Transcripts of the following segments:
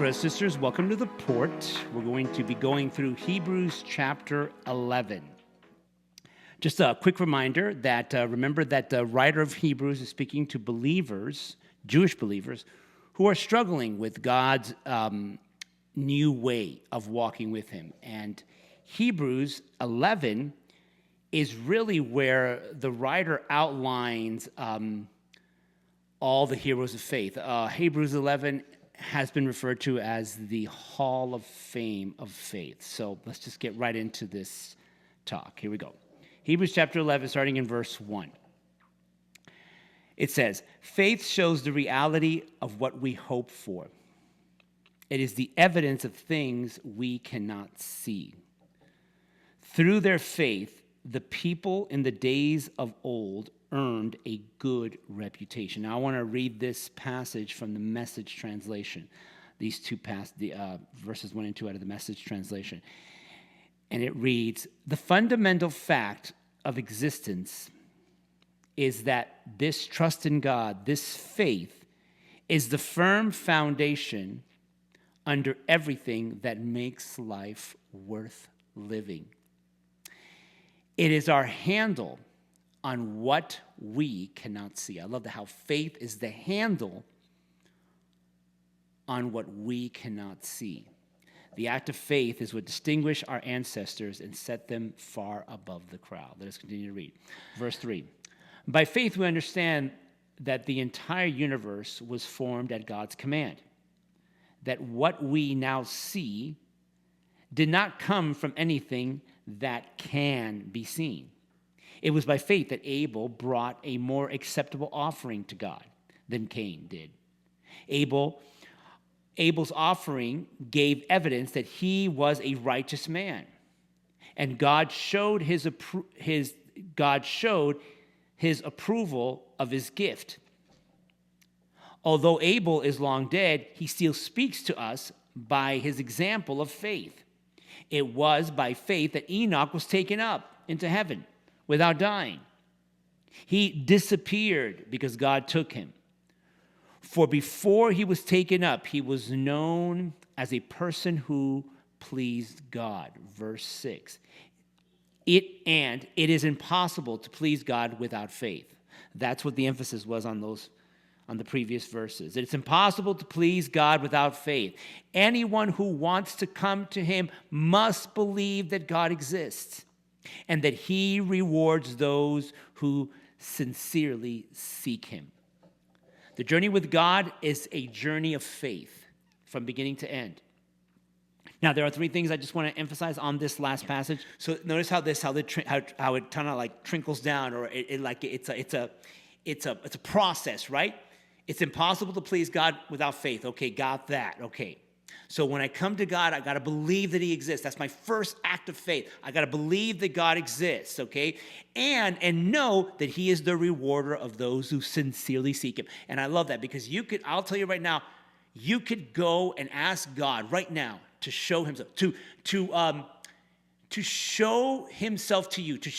brothers and sisters. Welcome to The Port. We're going to be going through Hebrews chapter 11. Just a quick reminder that remember that the writer of Hebrews is speaking to believers, Jewish believers, who are struggling with God's new way of walking with him. And Hebrews 11 is really where the writer outlines all the heroes of faith. Hebrews 11 has been referred to as the Hall of Fame of faith. So let's just get right into this talk. Here we go. Hebrews chapter 11, starting in verse 1. It says, "Faith shows the reality of what we hope for. It is the evidence of things we cannot see. Through their faith, the people in the days of old earned a good reputation." Now, I want to read this passage from the Message translation. These two verses 1 and 2 out of the Message translation. And it reads, "The fundamental fact of existence is that this trust in God, this faith, is the firm foundation under everything that makes life worth living. It is our handle on what we cannot see." I love how faith is the handle on what we cannot see. The act of faith is what distinguished our ancestors and set them far above the crowd. Let us continue to read. Verse 3. "By faith we understand that the entire universe was formed at God's command, that what we now see did not come from anything that can be seen. It was by faith that Abel brought a more acceptable offering to God than Cain did. Abel's offering gave evidence that he was a righteous man, and God showed his approval of his gift. Although Abel is long dead, he still speaks to us by his example of faith. It was by faith that Enoch was taken up into heaven without dying. He disappeared because God took him. For before he was taken up, he was known as a person who pleased God." Verse 6. It is impossible to please God without faith. That's what the emphasis was on the previous verses. It's impossible to please God without faith. Anyone who wants to come to him must believe that God exists and that he rewards those who sincerely seek him. The journey with God is a journey of faith from beginning to end. Now, there are three things I just want to emphasize on this last passage. So notice how it kind of like trickles down, or it's a process, right? It's impossible to please God without faith. Okay, got that. Okay. So when I come to God, I got to believe that he exists. That's my first act of faith. I got to believe that God exists, okay? And know that he is the rewarder of those who sincerely seek him. And I love that because I'll tell you right now, you could go and ask God right now to show himself, to show himself to you, to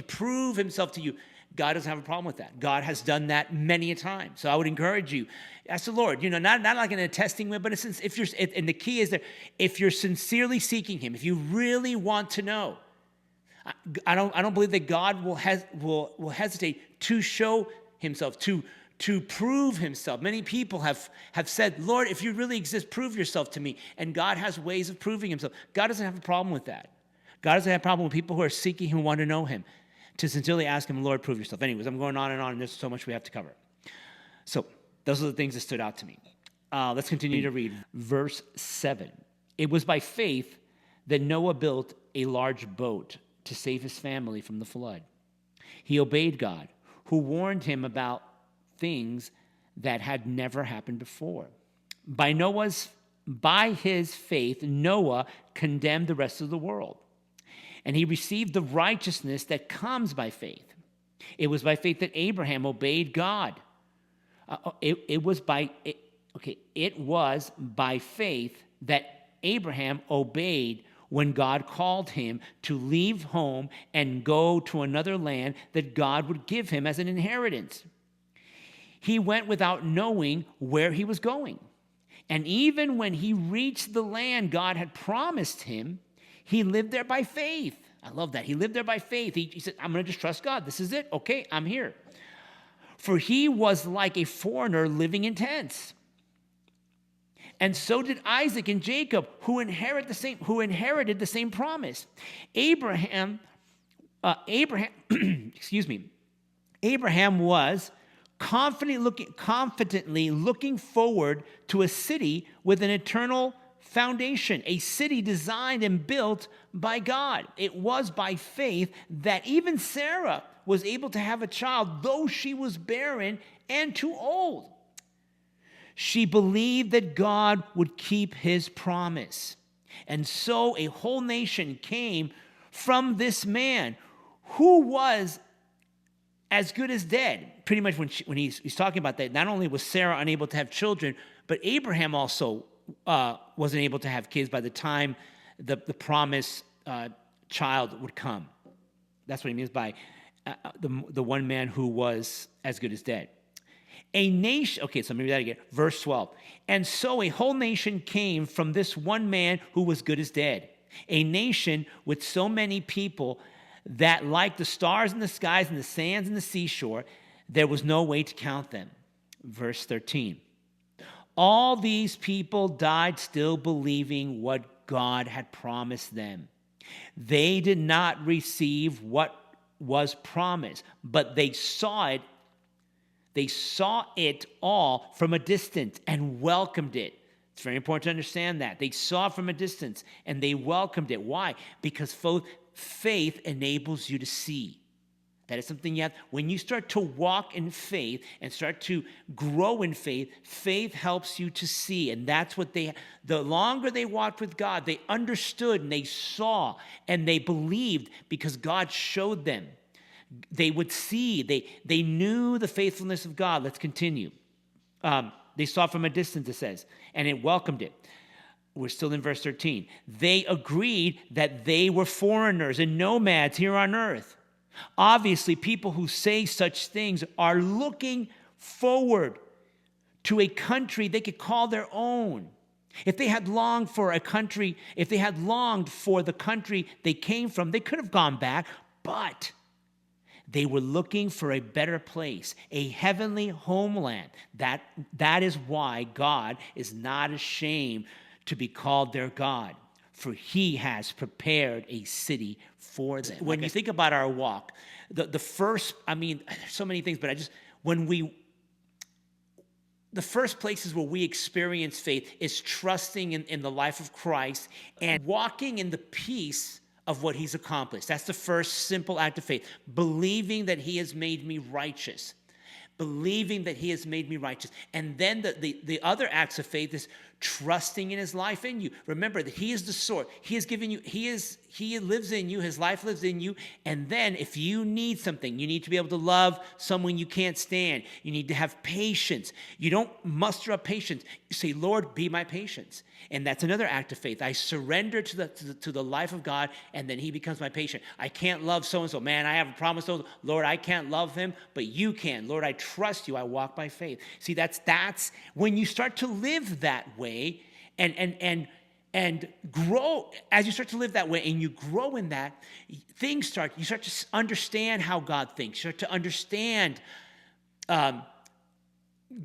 prove himself to you. God doesn't have a problem with that. God has done that many a time. So I would encourage you, ask the Lord, not like in a testing way, but and the key is that if you're sincerely seeking him, if you really want to know, I don't believe that God will hesitate to show himself, to prove himself. Many people have said, "Lord, if you really exist, prove yourself to me." And God has ways of proving himself. God doesn't have a problem with that. God doesn't have a problem with people who are seeking him, who want to know him, to sincerely ask him, "Lord, prove yourself." Anyways, I'm going on, and there's so much we have to cover. So those are the things that stood out to me. Let's continue to read. Verse 7. "It was by faith that Noah built a large boat to save his family from the flood. He obeyed God, who warned him about things that had never happened before. By his faith, Noah condemned the rest of the world, and he received the righteousness that comes by faith. It was by faith that Abraham obeyed God. It was by faith that Abraham obeyed when God called him to leave home and go to another land that God would give him as an inheritance. He went without knowing where he was going. And even when he reached the land God had promised him, he lived there by faith. I love that. He lived there by faith. He said, I'm going to just trust God. This is it. Okay, I'm here. For he was like a foreigner living in tents. And so did Isaac and Jacob, who inherited the same promise. Abraham, excuse me. Abraham was confidently looking forward to a city with an eternal foundation, a city designed and built by God. It was by faith that even Sarah was able to have a child, though she was barren and too old. She believed that God would keep his promise. And so a whole nation came from this man who was as good as dead. Pretty much when he's talking about that, not only was Sarah unable to have children, but Abraham also wasn't able to have kids by the time the promised child would come. That's what he means by the one man who was as good as dead. A nation, okay, so maybe that again, verse 12. And so a whole nation came from this one man who was good as dead. A nation with so many people that, like the stars in the skies and the sands in the seashore, there was no way to count them. Verse 13. All these people died still believing what God had promised them. They did not receive what was promised, but they saw it. They saw it all from a distance and welcomed it. It's very important to understand that. They saw it from a distance and they welcomed it. Why? Because faith enables you to see. That is something you have. When you start to walk in faith and start to grow in faith, faith helps you to see. And that's what the longer they walked with God, they understood and they saw and they believed because God showed them. They would see. They knew the faithfulness of God. Let's continue. They saw from a distance, it says, and it welcomed it. We're still in verse 13. They agreed that they were foreigners and nomads here on earth. Obviously, people who say such things are looking forward to a country they could call their own. If they had longed for a country, if they had longed for the country they came from, they could have gone back, but they were looking for a better place, a heavenly homeland. That is why God is not ashamed to be called their God, for he has prepared a city for them. When you think about our walk, the first, there's so many things, but the first places where we experience faith is trusting in the life of Christ and walking in the peace of what he's accomplished. That's the first simple act of faith. Believing that he has made me righteous. Believing that he has made me righteous. And then the other acts of faith is trusting in his life in you. Remember that he is the source. He has given you, he lives in you, his life lives in you. And then if you need something, you need to be able to love someone you can't stand. You need to have patience. You don't muster up patience. You say, Lord, be my patience. And that's another act of faith. I surrender to the life of God, and then he becomes my patient. I can't love so-and-so. Man, I have a problem with so-and-so. Lord, I can't love him, but you can. Lord, I trust you. I walk by faith. See, that's when you start to live that way and grow. As you start to live that way and you grow in that, you start to understand how God thinks. You start to understand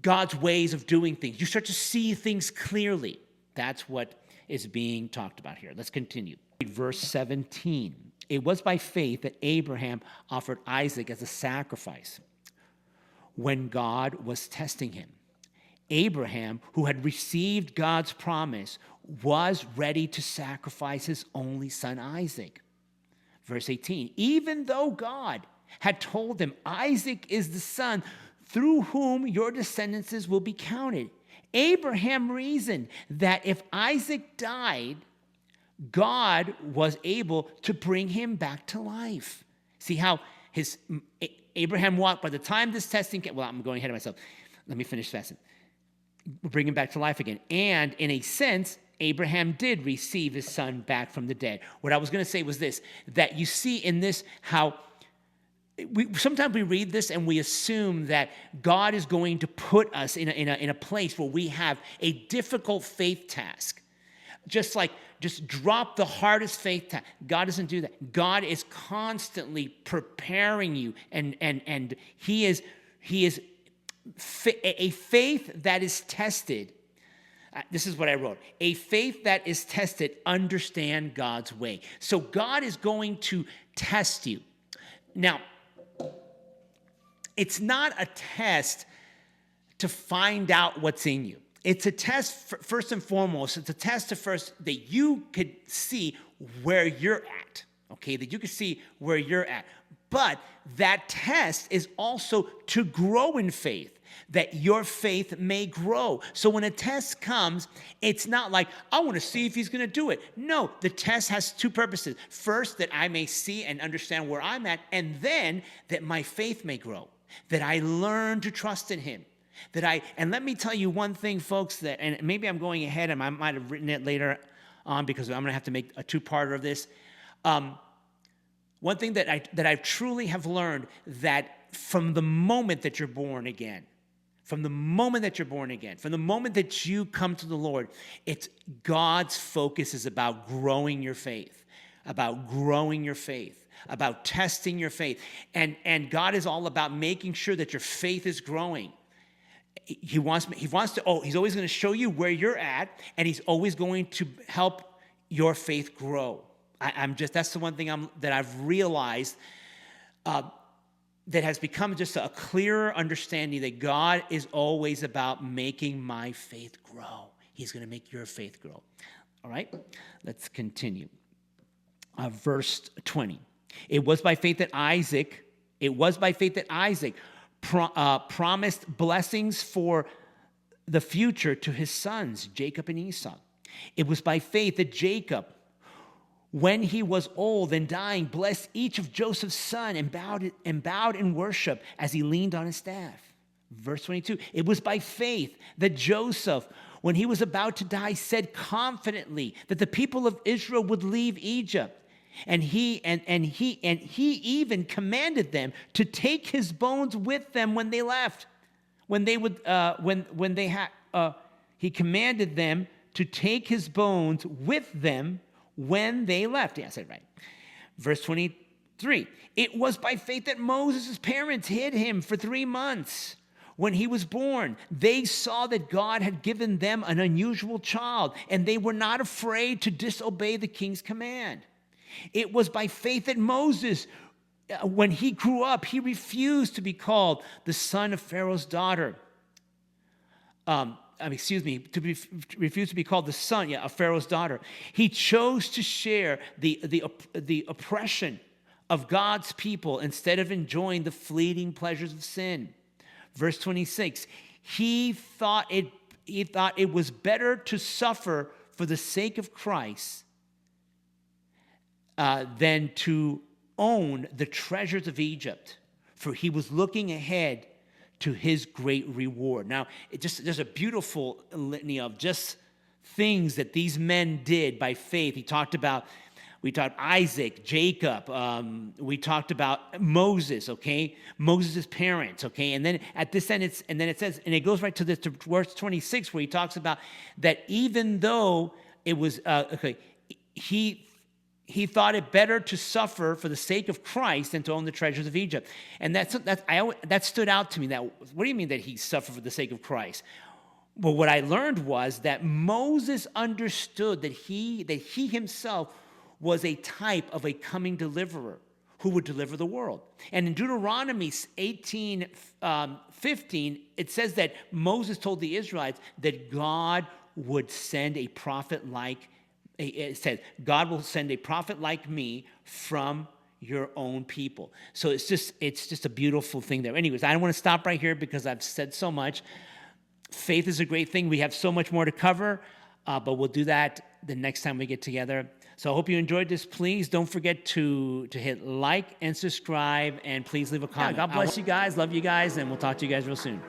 God's ways of doing things. You start to see things clearly. That's what is being talked about here. Let's continue. Verse 17. It was by faith that Abraham offered Isaac as a sacrifice when God was testing him. Abraham, who had received God's promise, was ready to sacrifice his only son Isaac. Verse 18. Even though God had told him, Isaac is the son through whom your descendants will be counted, Abraham reasoned that if Isaac died, God was able to bring him back to life. See how Abraham walked. By the time this testing came, I'm going ahead of myself. Let me finish fast. Bring him back to life again. And in a sense, Abraham did receive his son back from the dead. What I was going to say was this, that you see in this how Sometimes we read this and we assume that God is going to put us in a place where we have a difficult faith task. Just drop the hardest faith task. God doesn't do that. God is constantly preparing you, and He is a faith that is tested. This is what I wrote. A faith that is tested, understand God's way. So God is going to test you. Now, it's not a test to find out what's in you. It's a test, first and foremost, it's a test that you could see where you're at, okay? That you could see where you're at. But that test is also to grow in faith, that your faith may grow. So when a test comes, it's not like, I want to see if he's going to do it. No, the test has two purposes. First, that I may see and understand where I'm at, and then that my faith may grow, that I learn to trust in him. And let me tell you one thing, folks, and maybe I'm going ahead and I might have written it later on because I'm going to have to make a two-parter of this. One thing that I truly have learned, that from the moment that you're born again, from the moment that you come to the Lord, it's God's focus is about growing your faith, about testing your faith. And God is all about making sure that your faith is growing. He's always going to show you where you're at, and he's always going to help your faith grow. That's the one thing that I've realized that has become just a clearer understanding, that God is always about making my faith grow. He's going to make your faith grow. All right, let's continue. Verse 20. It was by faith that Isaac promised blessings for the future to his sons, Jacob and Esau. It was by faith that Jacob, when he was old and dying, blessed each of Joseph's sons and bowed in worship as he leaned on his staff. Verse 22, it was by faith that Joseph, when he was about to die, said confidently that the people of Israel would leave Egypt. And he even commanded them to take his bones with them when they left. He commanded them to take his bones with them when they left. Yeah, I said it right. Verse 23. It was by faith that Moses' parents hid him for 3 months. When he was born, they saw that God had given them an unusual child, and they were not afraid to disobey the king's command. It was by faith that Moses, when he grew up, he refused to be called the son of Pharaoh's daughter. Refused to be called the son of Pharaoh's daughter. He chose to share the oppression of God's people instead of enjoying the fleeting pleasures of sin. Verse 26, he thought it was better to suffer for the sake of Christ than to own the treasures of Egypt, for he was looking ahead to his great reward. Now, there's a beautiful litany of just things that these men did by faith. We talked Isaac, Jacob. We talked about Moses, okay? Moses' parents, okay? And then at this end, it says, and it goes right to verse 26, where he talks about that even though it was, he thought it better to suffer for the sake of Christ than to own the treasures of Egypt. And that stood out to me. What do you mean that he suffered for the sake of Christ? Well, what I learned was that Moses understood that he himself was a type of a coming deliverer who would deliver the world. And in Deuteronomy 18:15, it says that Moses told the Israelites that God would send a prophet like it says, God will send a prophet like me from your own people. So it's just a beautiful thing there. Anyways, I don't want to stop right here because I've said so much. Faith is a great thing. We have so much more to cover, but we'll do that the next time we get together. So I hope you enjoyed this. Please don't forget to hit like and subscribe, and please leave a comment. God bless you guys. Love you guys, and we'll talk to you guys real soon.